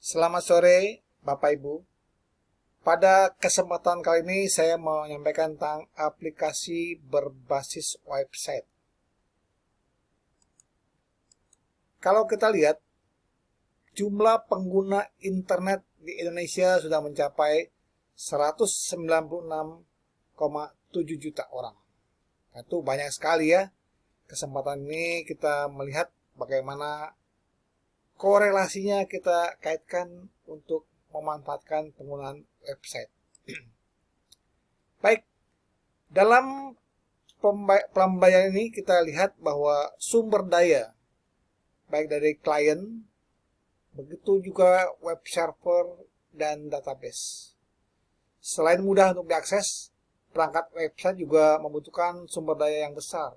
Selamat sore, Bapak Ibu. Pada kesempatan kali ini saya mau menyampaikan tentang aplikasi berbasis website. Kalau kita lihat, jumlah pengguna internet di Indonesia sudah mencapai 196,7 juta orang. Itu banyak sekali ya. Kesempatan ini kita melihat bagaimana korelasinya kita kaitkan untuk memanfaatkan penggunaan website. Baik, dalam pembelajaran ini kita lihat bahwa sumber daya, baik dari klien, begitu juga web server dan database. Selain mudah untuk diakses, perangkat website juga membutuhkan sumber daya yang besar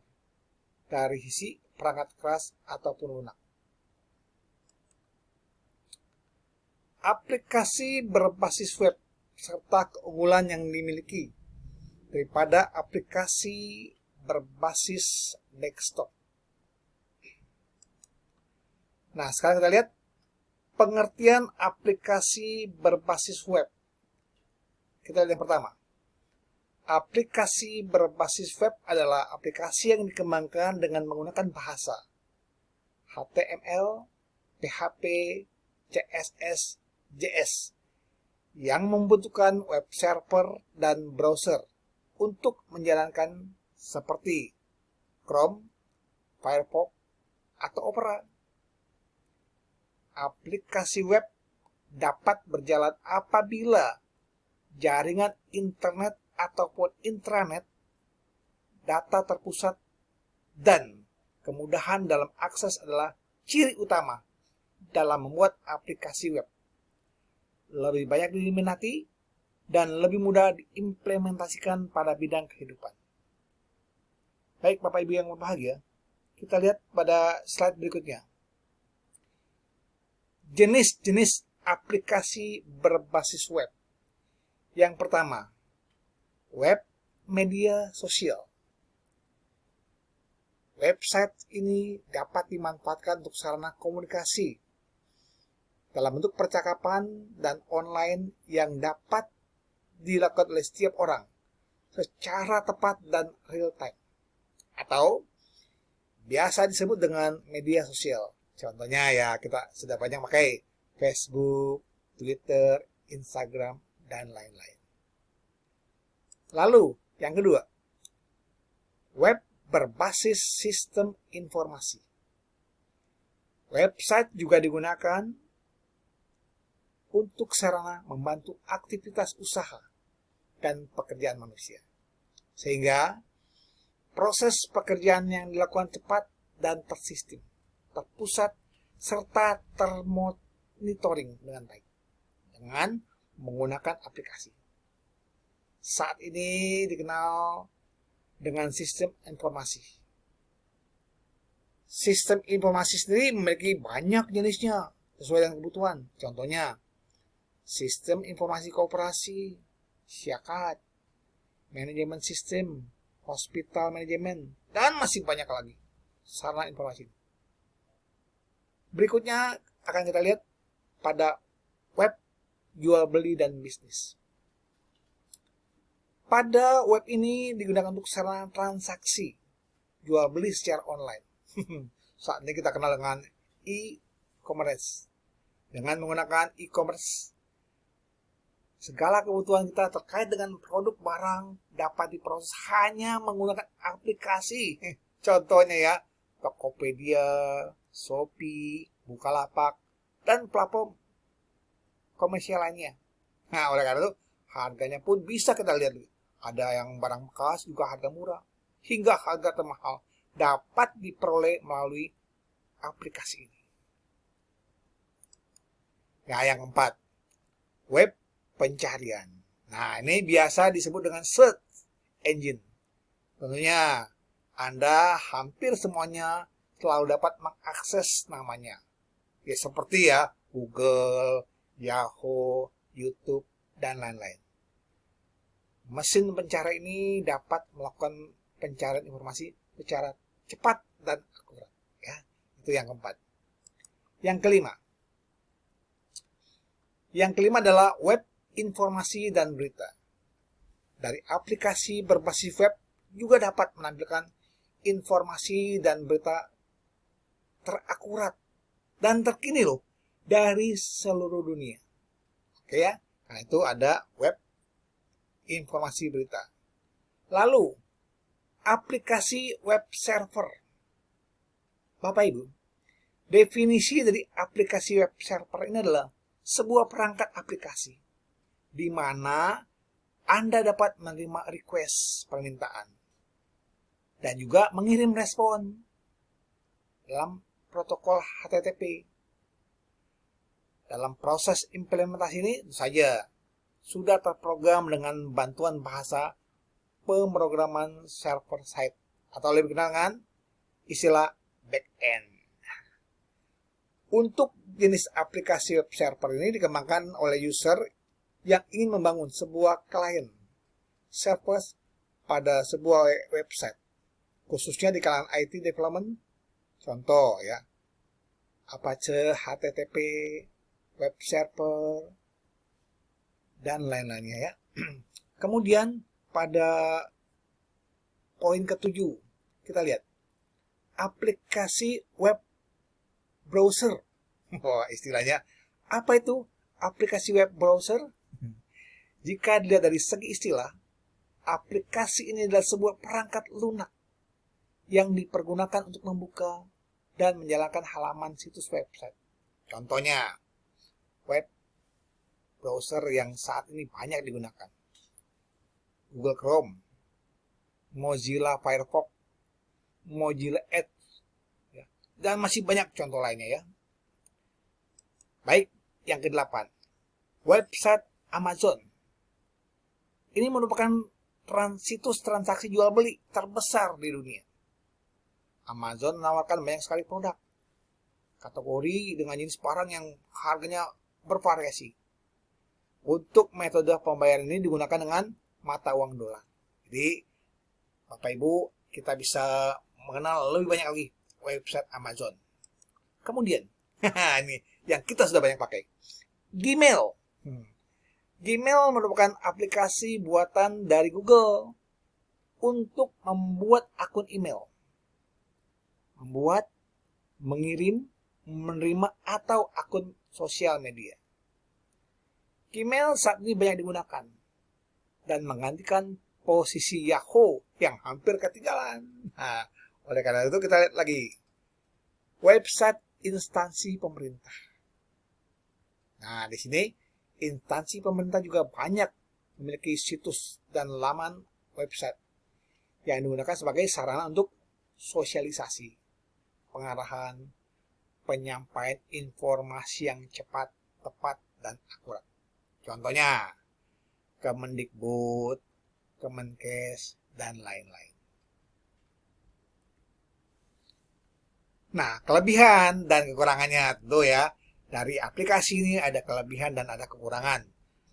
dari sisi perangkat keras ataupun lunak. Aplikasi berbasis web serta keunggulan yang dimiliki daripada aplikasi berbasis desktop. Nah, sekarang kita lihat pengertian aplikasi berbasis web. Kita lihat yang pertama. Aplikasi berbasis web adalah aplikasi yang dikembangkan dengan menggunakan bahasa HTML, PHP, CSS, JS yang membutuhkan web server dan browser untuk menjalankan seperti Chrome, Firefox, atau Opera. Aplikasi web dapat berjalan apabila jaringan internet ataupun intranet, data terpusat, dan kemudahan dalam akses adalah ciri utama dalam membuat aplikasi web. Lebih banyak diminati dan lebih mudah diimplementasikan pada bidang kehidupan. Baik Bapak Ibu yang berbahagia, kita lihat pada slide berikutnya. Jenis-jenis aplikasi berbasis web. Yang pertama, web media sosial. Website ini dapat dimanfaatkan untuk sarana komunikasi dalam bentuk percakapan dan online yang dapat dilakukan oleh setiap orang secara tepat dan real time, atau biasa disebut dengan media sosial. Contohnya ya, kita sudah banyak pakai Facebook, Twitter, Instagram, dan lain-lain. Lalu, yang kedua, web berbasis sistem informasi. Website juga digunakan untuk sarana membantu aktivitas usaha dan pekerjaan manusia. Sehingga proses pekerjaan yang dilakukan cepat dan tersistem, terpusat, serta termonitoring dengan baik dengan menggunakan aplikasi. Saat ini dikenal dengan sistem informasi. Sistem informasi sendiri memiliki banyak jenisnya sesuai dengan kebutuhan. Contohnya, sistem informasi koperasi, syakat, manajemen sistem, hospital manajemen, dan masih banyak lagi sarana informasi. Berikutnya akan kita lihat pada web jual beli dan bisnis. Pada web ini digunakan untuk sarana transaksi jual beli secara online. Saat ini kita kenal dengan e-commerce. Dengan menggunakan e-commerce, segala kebutuhan kita terkait dengan produk barang dapat diproses hanya menggunakan aplikasi. Contohnya ya, Tokopedia, Shopee, Bukalapak, dan platform komersial lainnya. Nah, oleh karena itu, harganya pun bisa kita lihat. Ada yang barang bekas juga harga murah, hingga harga termahal dapat diperoleh melalui aplikasi ini. Nah, yang keempat, web pencarian. Nah, ini biasa disebut dengan search engine. Tentunya, Anda hampir semuanya selalu dapat mengakses namanya. Ya, seperti ya, Google, Yahoo, YouTube, dan lain-lain. Mesin pencari ini dapat melakukan pencarian informasi secara cepat dan akurat. Ya, itu yang keempat. Yang kelima, Yang kelima adalah web informasi dan berita. Dari aplikasi berbasis web juga dapat menampilkan informasi dan berita terakurat dan terkini loh dari seluruh dunia. Oke ya, nah itu ada web informasi berita. Lalu, aplikasi web server. Bapak Ibu, definisi dari aplikasi web server ini adalah sebuah perangkat aplikasi di mana Anda dapat menerima request permintaan dan juga mengirim respon dalam protokol HTTP. Dalam proses implementasi ini saja sudah terprogram dengan bantuan bahasa pemrograman server side atau lebih dikenal dengan istilah backend. Untuk jenis aplikasi web server ini dikembangkan oleh user yang ingin membangun sebuah client server pada sebuah website, khususnya di kalangan IT development. Contoh ya, Apache, HTTP, web server, dan lain-lainnya ya. Kemudian pada poin ke-7 kita lihat aplikasi web browser. Wah, istilahnya apa itu aplikasi web browser? Jika dilihat dari segi istilah, aplikasi ini adalah sebuah perangkat lunak yang dipergunakan untuk membuka dan menjalankan halaman situs website. Contohnya, web browser yang saat ini banyak digunakan. Google Chrome, Mozilla Firefox, Mozilla Edge, ya, dan masih banyak contoh lainnya ya. Baik, yang ke-8, website Amazon. Ini merupakan situs transaksi jual beli terbesar di dunia. Amazon menawarkan banyak sekali produk, kategori dengan jenis barang yang harganya bervariasi. Untuk metode pembayaran ini digunakan dengan mata uang dolar. Jadi, Bapak Ibu, kita bisa mengenal lebih banyak lagi website Amazon. Kemudian, ini yang kita sudah banyak pakai, Gmail. Gmail merupakan aplikasi buatan dari Google untuk membuat akun email. Membuat, mengirim, menerima, atau akun sosial media. Gmail saat ini banyak digunakan dan menggantikan posisi Yahoo yang hampir ketinggalan. Nah, oleh karena itu kita lihat lagi website instansi pemerintah. Nah, di sini instansi pemerintah juga banyak memiliki situs dan laman website yang digunakan sebagai sarana untuk sosialisasi, pengarahan, penyampaian informasi yang cepat, tepat, dan akurat. Contohnya, Kemendikbud, Kemenkes, dan lain-lain. Nah, kelebihan dan kekurangannya tentu ya. Dari aplikasi ini ada kelebihan dan ada kekurangan.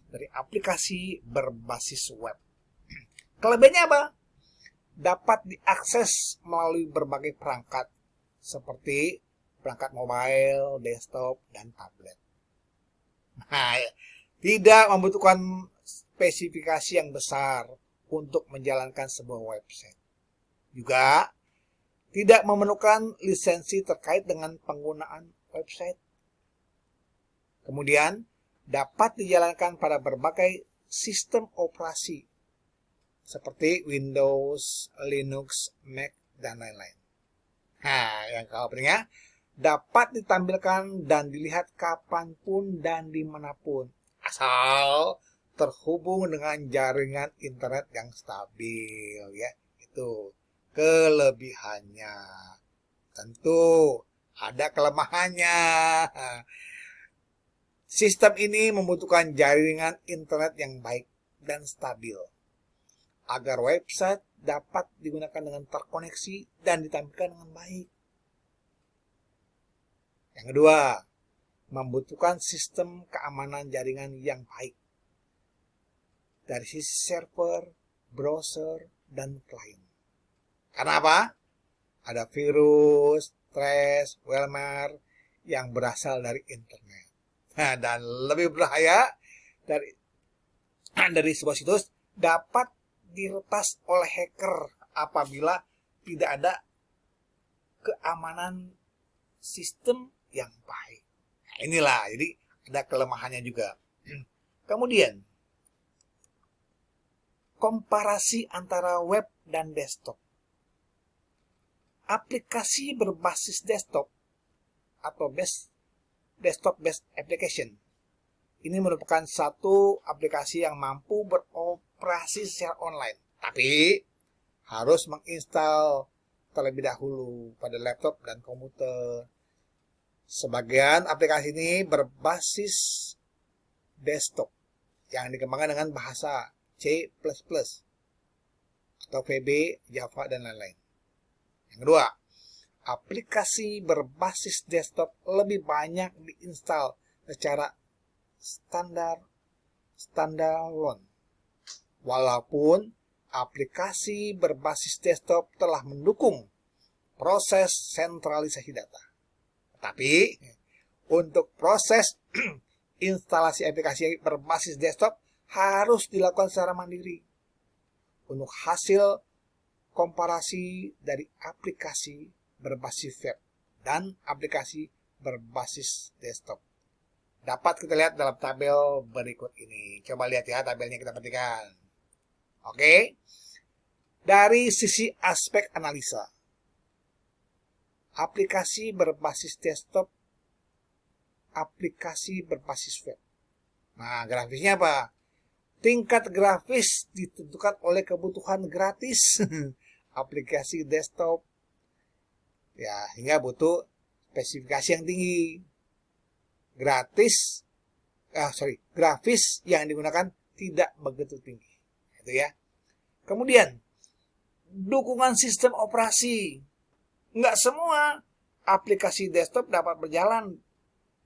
Dari aplikasi berbasis web. Kelebihannya apa? Dapat diakses melalui berbagai perangkat seperti perangkat mobile, desktop, dan tablet. Nah, tidak membutuhkan spesifikasi yang besar untuk menjalankan sebuah website. Juga tidak memerlukan lisensi terkait dengan penggunaan website. Kemudian dapat dijalankan pada berbagai sistem operasi seperti Windows, Linux, Mac, dan lain-lain. Nah, yang keempatnya dapat ditampilkan dan dilihat kapanpun dan dimanapun, asal terhubung dengan jaringan internet yang stabil ya. Itu kelebihannya. Tentu ada kelemahannya. Sistem ini membutuhkan jaringan internet yang baik dan stabil agar website dapat digunakan dengan terkoneksi dan ditampilkan dengan baik. Yang kedua, membutuhkan sistem keamanan jaringan yang baik dari sisi server, browser, dan klien. Karena apa? Ada virus, trash, malware yang berasal dari internet. Nah, dan lebih berbahaya dari sebuah situs dapat diretas oleh hacker apabila tidak ada keamanan sistem yang baik. Nah, inilah, jadi ada kelemahannya juga. Kemudian, komparasi antara web dan desktop. Aplikasi berbasis desktop atau desktop based application ini merupakan satu aplikasi yang mampu beroperasi secara online, tapi harus menginstal terlebih dahulu pada laptop dan komputer. Sebagian aplikasi ini berbasis desktop yang dikembangkan dengan bahasa C++ atau VB, Java, dan lain-lain. Yang kedua, aplikasi berbasis desktop lebih banyak diinstal secara standalone. Walaupun aplikasi berbasis desktop telah mendukung proses sentralisasi data. Tapi untuk proses instalasi aplikasi berbasis desktop harus dilakukan secara mandiri. Untuk hasil komparasi dari aplikasi berbasis web dan aplikasi berbasis desktop dapat kita lihat dalam tabel berikut ini. Coba lihat ya tabelnya, kita perhatikan. Oke. Dari sisi aspek analisa, aplikasi berbasis desktop, aplikasi berbasis web. Nah, grafisnya apa? Tingkat grafis ditentukan oleh kebutuhan gratis aplikasi desktop. Ya, hingga butuh spesifikasi yang tinggi. Grafis yang digunakan tidak begitu tinggi. Itu ya. Kemudian, dukungan sistem operasi. Nggak semua aplikasi desktop dapat berjalan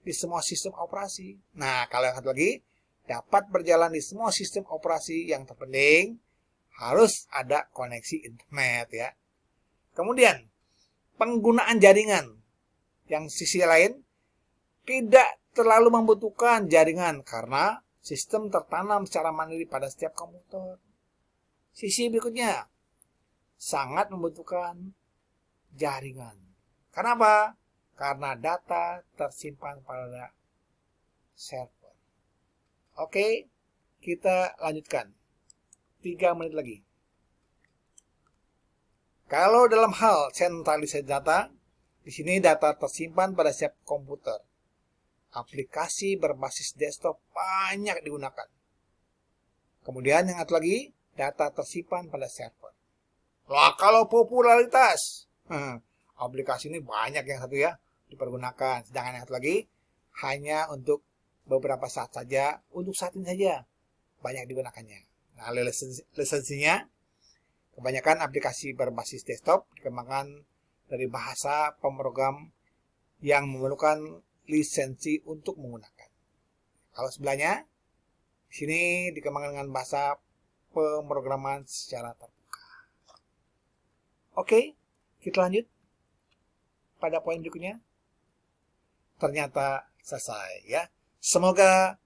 di semua sistem operasi. Nah, kalau yang satu lagi, dapat berjalan di semua sistem operasi. Yang terpenting, harus ada koneksi internet ya. Kemudian, penggunaan jaringan. Yang sisi lain, tidak terlalu membutuhkan jaringan karena sistem tertanam secara mandiri pada setiap komputer. Sisi berikutnya, sangat membutuhkan jaringan. Kenapa? Karena data tersimpan pada server. Oke, kita lanjutkan. 3 menit lagi. Kalau dalam hal sentralisasi data, di sini data tersimpan pada setiap komputer. Aplikasi berbasis desktop banyak digunakan. Kemudian yang satu lagi, data tersimpan pada server. Lah, kalau popularitas, aplikasi ini banyak yang satu ya dipergunakan. Sedangkan yang satu lagi hanya untuk beberapa saat saja, untuk saat ini saja banyak digunakannya. Nah, lisensinya, kebanyakan aplikasi berbasis desktop dikembangkan dari bahasa pemrogram yang memerlukan lisensi untuk menggunakan. Kalau sebelahnya, di sini dikembangkan dengan bahasa pemrograman secara terbuka. Oke, kita lanjut pada poin berikutnya. Ternyata selesai ya. Semoga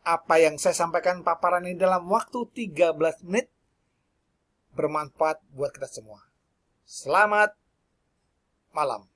apa yang saya sampaikan paparan ini dalam waktu 13 menit bermanfaat buat kita semua. Selamat malam.